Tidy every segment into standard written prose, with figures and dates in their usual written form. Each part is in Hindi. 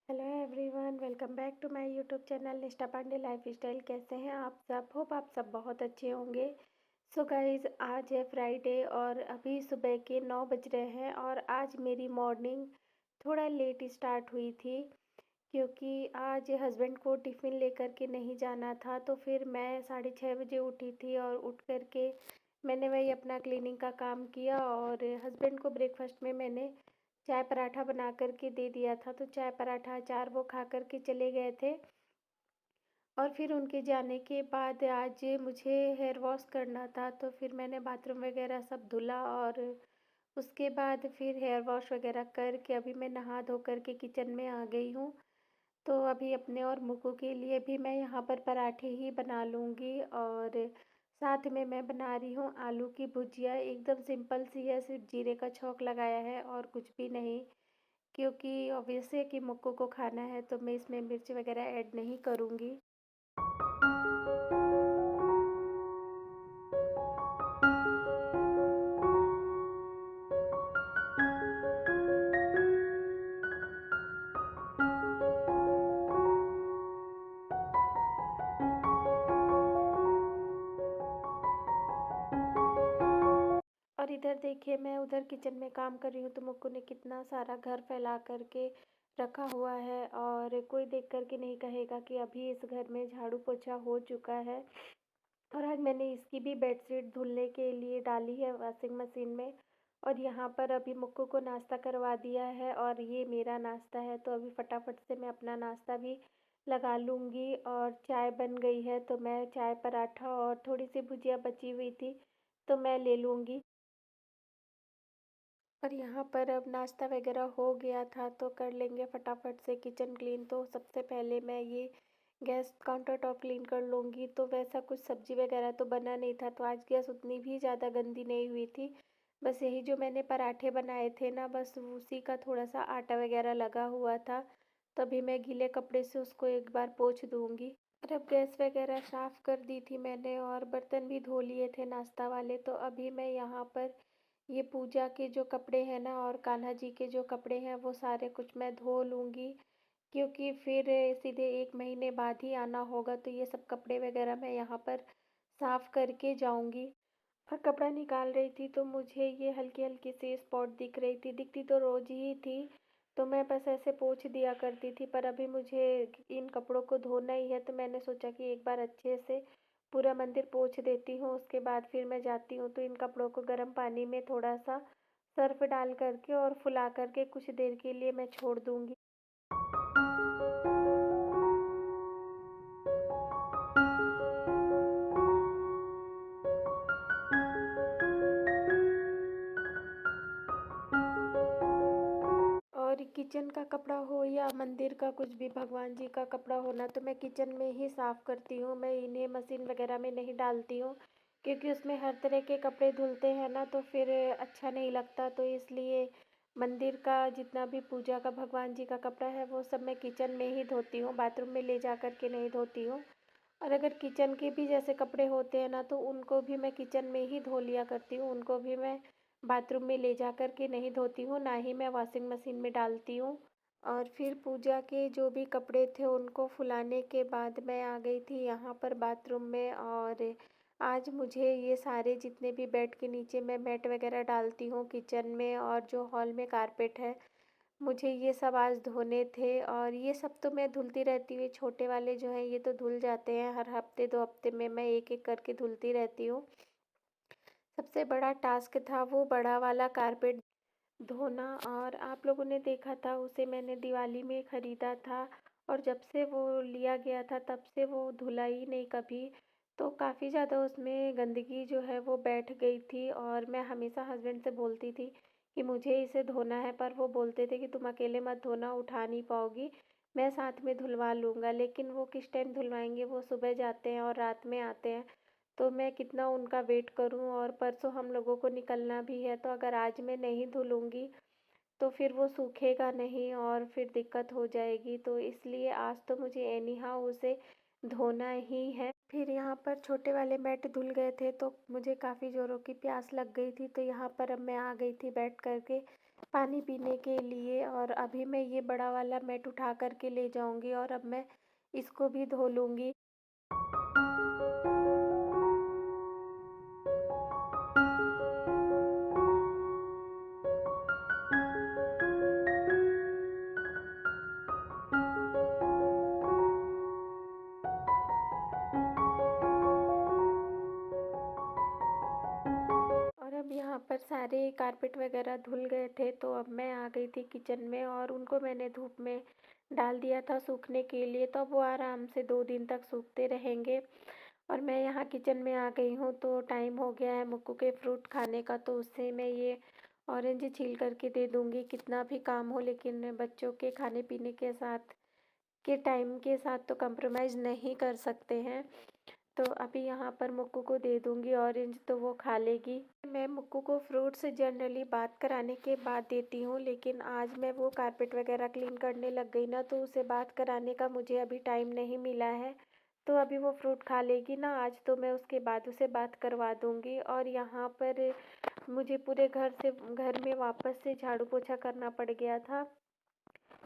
Hello everyone, welcome back to my YouTube channel Nishtha Pandey life style. कैसे हैं आप सब? होप आप सब बहुत अच्छे होंगे। सो गाइज, आज है फ्राइडे और अभी सुबह के 9 बज रहे हैं और आज मेरी मॉर्निंग थोड़ा लेट स्टार्ट हुई थी क्योंकि आज हस्बैंड को टिफ़िन लेकर के नहीं जाना था। तो फिर मैं 6:30 बजे उठी थी और उठ कर के मैंने वही अपना क्लीनिंग का काम किया और हस्बैंड को ब्रेकफास्ट में मैंने चाय पराठा बना कर के दे दिया था। तो चाय पराठा अचार वो खा कर के चले गए थे और फिर उनके जाने के बाद आज मुझे हेयर वॉश करना था। तो फिर मैंने बाथरूम वगैरह सब धुला और उसके बाद फिर हेयर वॉश वगैरह करके अभी मैं नहा धो कर के किचन में आ गई हूँ। तो अभी अपने और मुक्कू के लिए भी मैं यहाँ पर पराठे ही बना लूँगी और साथ में मैं बना रही हूँ आलू की भुजिया। एकदम सिंपल सी है, सिर्फ जीरे का छौंक लगाया है और कुछ भी नहीं, क्योंकि ऑब्वियस है कि मुक्कू को खाना है तो मैं इसमें मिर्च वगैरह ऐड नहीं करूँगी। और इधर देखिए, मैं उधर किचन में काम कर रही हूँ तो मुक्कू ने कितना सारा घर फैला कर के रखा हुआ है और कोई देख कर के नहीं कहेगा कि अभी इस घर में झाड़ू पोछा हो चुका है। और आज मैंने इसकी भी बेडशीट धुलने के लिए डाली है वॉशिंग मशीन में। और यहाँ पर अभी मुक्कू को नाश्ता करवा दिया है और ये मेरा नाश्ता है, तो अभी फटाफट से मैं अपना नाश्ता भी लगा लूँगी। और चाय बन गई है तो मैं चाय पराठा और थोड़ी सी भुजिया बची हुई थी तो मैं ले लूँगी। और यहाँ पर अब नाश्ता वगैरह हो गया था तो कर लेंगे फटाफट से किचन क्लीन। तो सबसे पहले मैं ये गैस काउंटर टॉप क्लीन कर लूँगी। तो वैसा कुछ सब्ज़ी वगैरह तो बना नहीं था, तो आज गैस उतनी भी ज़्यादा गंदी नहीं हुई थी। बस यही जो मैंने पराठे बनाए थे ना, बस उसी का थोड़ा सा आटा वगैरह लगा हुआ था। तभी मैं गीले कपड़े से उसको एक बार पोंछ दूँगी। और अब गैस वगैरह साफ़ कर दी थी मैंने और बर्तन भी धो लिए थे नाश्ता वाले। तो अभी मैं यहाँ पर ये पूजा के जो कपड़े हैं ना और कान्हा जी के जो कपड़े हैं वो सारे कुछ मैं धो लूँगी, क्योंकि फिर सीधे 1 महीने बाद ही आना होगा। तो ये सब कपड़े वगैरह मैं यहाँ पर साफ़ करके जाऊँगी। और कपड़ा निकाल रही थी तो मुझे ये हल्की-हल्की सी स्पॉट दिख रही थी, दिखती तो रोज़ ही थी। तो मैं बस ऐसे पोंछ दिया करती थी, पर अभी मुझे इन कपड़ों को धोना ही है तो मैंने सोचा कि एक बार अच्छे से पूरा मंदिर पोंछ देती हूँ, उसके बाद फिर मैं जाती हूँ। तो इन कपड़ों को गर्म पानी में थोड़ा-सा सर्फ़ डाल कर के और फुला कर के कुछ देर के लिए मैं छोड़ दूँगी। और किचन का कपड़ा हो या मंदिर का कुछ भी भगवान जी का कपड़ा हो ना, तो मैं किचन में ही साफ़ करती हूँ। मैं इन्हें मशीन वगैरह में नहीं डालती हूँ, क्योंकि उसमें हर तरह के कपड़े धुलते हैं ना तो फिर अच्छा नहीं लगता। तो इसलिए मंदिर का जितना भी पूजा का भगवान जी का कपड़ा है वो सब मैं किचन में ही धोती हूँ, बाथरूम में ले जा कर के नहीं धोती हूँ। और अगर किचन के भी जैसे कपड़े होते हैं ना तो उनको भी मैं किचन में ही धो लिया करती हूँ, उनको भी मैं बाथरूम में ले जा कर के नहीं धोती हूँ, ना ही मैं वॉशिंग मशीन में डालती हूँ। और फिर पूजा के जो भी कपड़े थे उनको फुलाने के बाद मैं आ गई थी यहाँ पर बाथरूम में। और आज मुझे ये सारे जितने भी बेड के नीचे मैं मैट वगैरह डालती हूँ किचन में और जो हॉल में कारपेट है, मुझे ये सब आज धोने थे। और ये सब तो मैं धुलती रहती हूँ, छोटे वाले जो हैं ये तो धुल जाते हैं, हर हफ्ते 2 हफ्ते में मैं एक-एक करके धुलती रहती हूँ। सबसे बड़ा टास्क था वो बड़ा वाला कारपेट धोना। और आप लोगों ने देखा था, उसे मैंने दिवाली में ख़रीदा था और जब से वो लिया गया था तब से वो धुला ही नहीं कभी। तो काफ़ी ज़्यादा उसमें गंदगी जो है वो बैठ गई थी और मैं हमेशा हस्बैंड से बोलती थी कि मुझे इसे धोना है, पर वो बोलते थे कि तुम अकेले मत धोना, उठा नहीं पाओगी, मैं साथ में धुलवा लूँगा। लेकिन वो किस टाइम धुलवाएंगे, वो सुबह जाते हैं और रात में आते हैं, तो मैं कितना उनका वेट करूं। और परसों हम लोगों को निकलना भी है, तो अगर आज मैं नहीं धुलूँगी तो फिर वो सूखेगा नहीं और फिर दिक्कत हो जाएगी। तो इसलिए आज तो मुझे एनी हाउ उसे धोना ही है। फिर यहाँ पर छोटे वाले मैट धुल गए थे तो मुझे काफ़ी ज़ोरों की प्यास लग गई थी, तो यहाँ पर अब मैं आ गई थी बैठ कर के पानी पीने के लिए। और अभी मैं ये बड़ा वाला मैट उठा कर के ले जाऊँगी और अब मैं इसको भी धो लूँगी। और अब यहाँ पर सारे कारपेट वगैरह धुल गए थे, तो अब मैं आ गई थी किचन में और उनको मैंने धूप में डाल दिया था सूखने के लिए, तो अब वो आराम से 2 दिन तक सूखते रहेंगे। और मैं यहाँ किचन में आ गई हूँ, तो टाइम हो गया है मुक्कू के फ्रूट खाने का, तो उससे मैं ये ऑरेंज छील करके दे दूँगी। कितना भी काम हो, लेकिन बच्चों के खाने पीने के साथ के टाइम के साथ तो कंप्रोमाइज़ नहीं कर सकते हैं। तो अभी यहाँ पर मुक्कू को दे दूँगी ऑरेंज, तो वो खा लेगी। मैं मुक्कू को फ्रूट्स जनरली बात कराने के बाद देती हूँ, लेकिन आज मैं वो कारपेट वगैरह क्लीन करने लग गई ना, तो उसे बात कराने का मुझे अभी टाइम नहीं मिला है। तो अभी वो फ्रूट खा लेगी ना आज, तो मैं उसके बाद उसे बात करवा दूँगी। और यहाँ पर मुझे पूरे घर में वापस से झाड़ू पोछा करना पड़ गया था,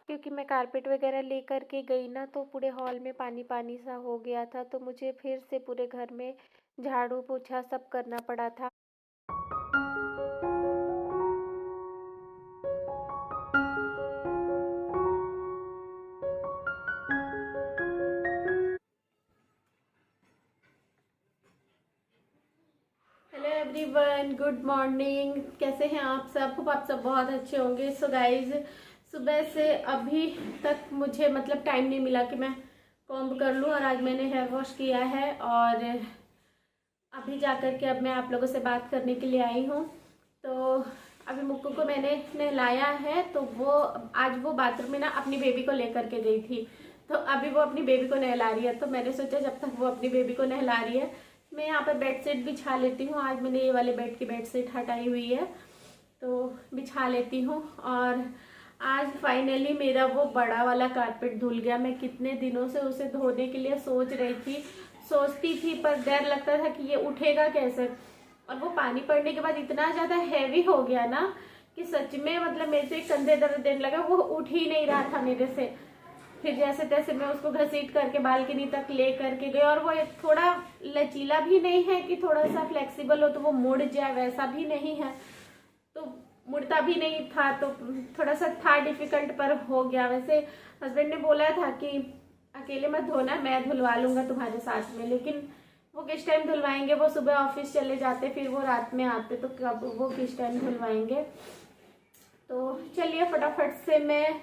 क्योंकि मैं कारपेट वगैरह लेकर के गई ना, तो पूरे हॉल में पानी पानी सा हो गया था, तो मुझे फिर से पूरे घर में झाड़ू पोछा सब करना पड़ा था। Hello everyone, good morning. कैसे हैं आप सब? होप आप सब बहुत अच्छे होंगे। सो गाइज, सुबह से अभी तक मुझे मतलब टाइम नहीं मिला कि मैं कॉम्ब कर लूँ, और आज मैंने हेयर वॉश किया है और अभी जा कर के अब मैं आप लोगों से बात करने के लिए आई हूँ। तो अभी मुक्कू को मैंने नहलाया है, तो वो आज वो बाथरूम में ना अपनी बेबी को लेकर के गई थी, तो अभी वो अपनी बेबी को नहला रही है। तो मैंने सोचा जब तक वो अपनी बेबी को नहला रही है, मैं यहाँ पर बेड शीट बिछा लेती हूँ। आज मैंने ये वाले बेड की बेड शीट हटाई हुई है, तो बिछा लेती हूँ। और आज फाइनली मेरा वो बड़ा वाला कारपेट धुल गया। मैं कितने दिनों से उसे धोने के लिए सोचती थी, पर डर लगता था कि ये उठेगा कैसे। और वो पानी पड़ने के बाद इतना ज़्यादा हैवी हो गया ना कि सच में मतलब मेरे से एक कंधे दर्द देने लगा, वो उठ ही नहीं रहा था मेरे से। फिर जैसे तैसे मैं उसको घसीट करके बालकनी तक ले करके गई, और वो थोड़ा लचीला भी नहीं है कि थोड़ा सा फ्लेक्सिबल हो तो वो मुड़ जाए, वैसा भी नहीं है, तो मुड़ता भी नहीं था, तो थोड़ा सा था डिफिकल्ट, पर हो गया। वैसे हस्बैंड ने बोला था कि अकेले मत धोना, मैं धुलवा लूँगा तुम्हारे साथ में, लेकिन वो किस टाइम धुलवाएंगे? वो सुबह ऑफिस चले जाते, फिर वो रात में आते, तो कब वो किस टाइम धुलवाएंगे? तो चलिए फटाफट से मैं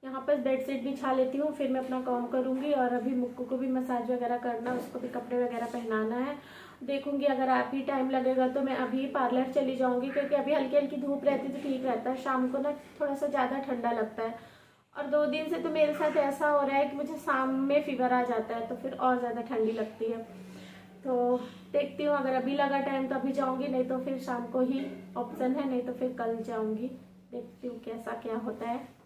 यहाँ पर बेड शीट बिछा लेती हूँ, फिर मैं अपना काम करूँगी। और अभी मुक्कू को भी मसाज वगैरह करना, उसको भी कपड़े वगैरह पहनाना है। देखूँगी अगर आप ही टाइम लगेगा तो मैं अभी पार्लर चली जाऊँगी, क्योंकि अभी हल्की हल्की धूप रहती तो ठीक रहता है, शाम को ना थोड़ा सा ज़्यादा ठंडा लगता है। और 2 दिन से तो मेरे साथ ऐसा हो रहा है कि मुझे शाम में फीवर आ जाता है, तो फिर और ज़्यादा ठंडी लगती है। तो देखती हूँ, अगर अभी लगा टाइम तो अभी जाऊँगी, नहीं तो फिर शाम को ही ऑप्शन है, नहीं तो फिर कल जाऊँगी। देखती हूँ कैसा क्या होता है।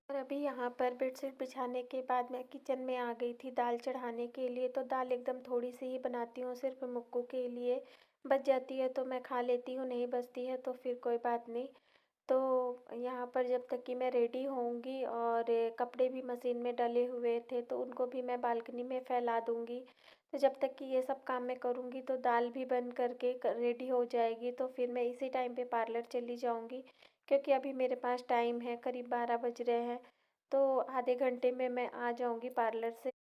और अभी यहाँ पर बेडशीट बिछाने के बाद मैं किचन में आ गई थी दाल चढ़ाने के लिए। तो दाल एकदम थोड़ी सी ही बनाती हूँ, सिर्फ मुक्कू के लिए। बच जाती है तो मैं खा लेती हूँ, नहीं बचती है तो फिर कोई बात नहीं। तो यहाँ पर जब तक कि मैं रेडी होऊंगी, और कपड़े भी मशीन में डले हुए थे तो उनको भी मैं बालकनी में फैला दूंगी। तो जब तक कि ये सब काम मैं करूँगी तो दाल भी बन करके रेडी हो जाएगी, तो फिर मैं इसी टाइम पे पार्लर चली जाऊँगी, क्योंकि अभी मेरे पास टाइम है, करीब 12 बज रहे हैं। तो आधे घंटे में मैं आ जाऊँगी पार्लर से।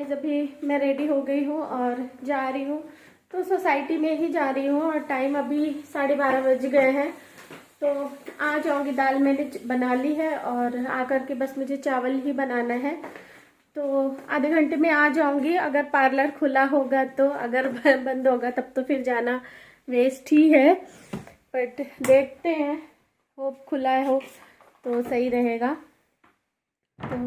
गाइस अभी मैं रेडी हो गई हूँ और जा रही हूँ, तो सोसाइटी में ही जा रही हूँ और टाइम अभी 12:30 बज गए हैं। तो आ जाऊँगी, दाल मैंने बना ली है और आकर के बस मुझे चावल ही बनाना है। तो आधे घंटे में आ जाऊँगी, अगर पार्लर खुला होगा तो, अगर बंद होगा तब तो फिर जाना वेस्ट ही है, बट देखते हैं, होप खुला हो तो सही रहेगा। तो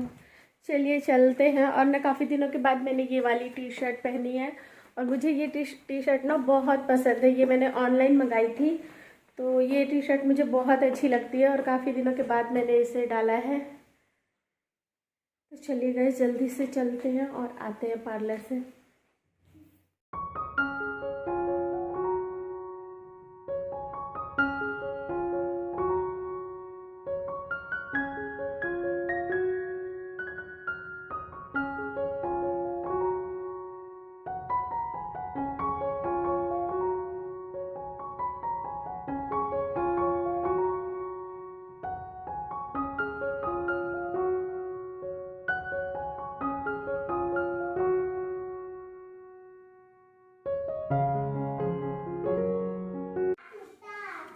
चलिए चलते हैं। और ना काफ़ी दिनों के बाद मैंने ये वाली टी शर्ट पहनी है और मुझे ये टी शर्ट ना बहुत पसंद है। ये मैंने ऑनलाइन मंगाई थी, तो ये टी शर्ट मुझे बहुत अच्छी लगती है और काफ़ी दिनों के बाद मैंने इसे डाला है। तो चलिए गाइस जल्दी से चलते हैं और आते हैं पार्लर से।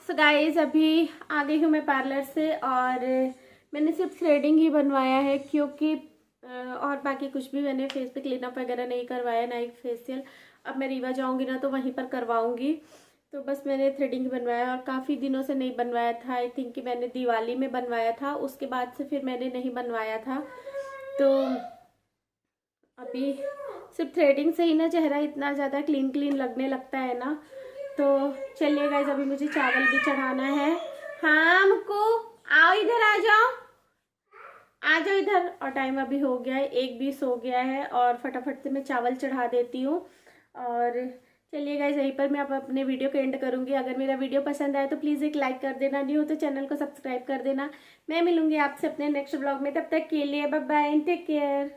सो गाइस अभी आ गई हूँ मैं पार्लर से और मैंने सिर्फ थ्रेडिंग ही बनवाया है, क्योंकि और बाकी कुछ भी मैंने फेस पे क्लीनअप वगैरह नहीं करवाया, ना एक फेशियल। अब मैं रीवा जाऊँगी ना तो वहीं पर करवाऊँगी, तो बस मैंने थ्रेडिंग बनवाया और काफ़ी दिनों से नहीं बनवाया था। आई थिंक कि मैंने दिवाली में बनवाया था, उसके बाद से फिर मैंने नहीं बनवाया था। तो अभी सिर्फ थ्रेडिंग से ही ना चेहरा इतना ज़्यादा क्लीन क्लीन लगने लगता है ना। तो चलिए गाइस अभी मुझे चावल भी चढ़ाना है। हाँ मुक्कू आओ इधर, आ जाओ आ जाओ इधर। और टाइम अभी हो गया है 1:20 हो गया है और फटाफट से मैं चावल चढ़ा देती हूँ। और चलिए गाइस यहीं पर मैं अब अपने वीडियो को एंड करूँगी। अगर मेरा वीडियो पसंद आए तो प्लीज़ एक लाइक कर देना, न्यू हो तो चैनल को सब्सक्राइब कर देना। मैं मिलूंगी आपसे अपने नेक्स्ट ब्लॉग में, तब तक के लिए बाय बाय, टेक केयर।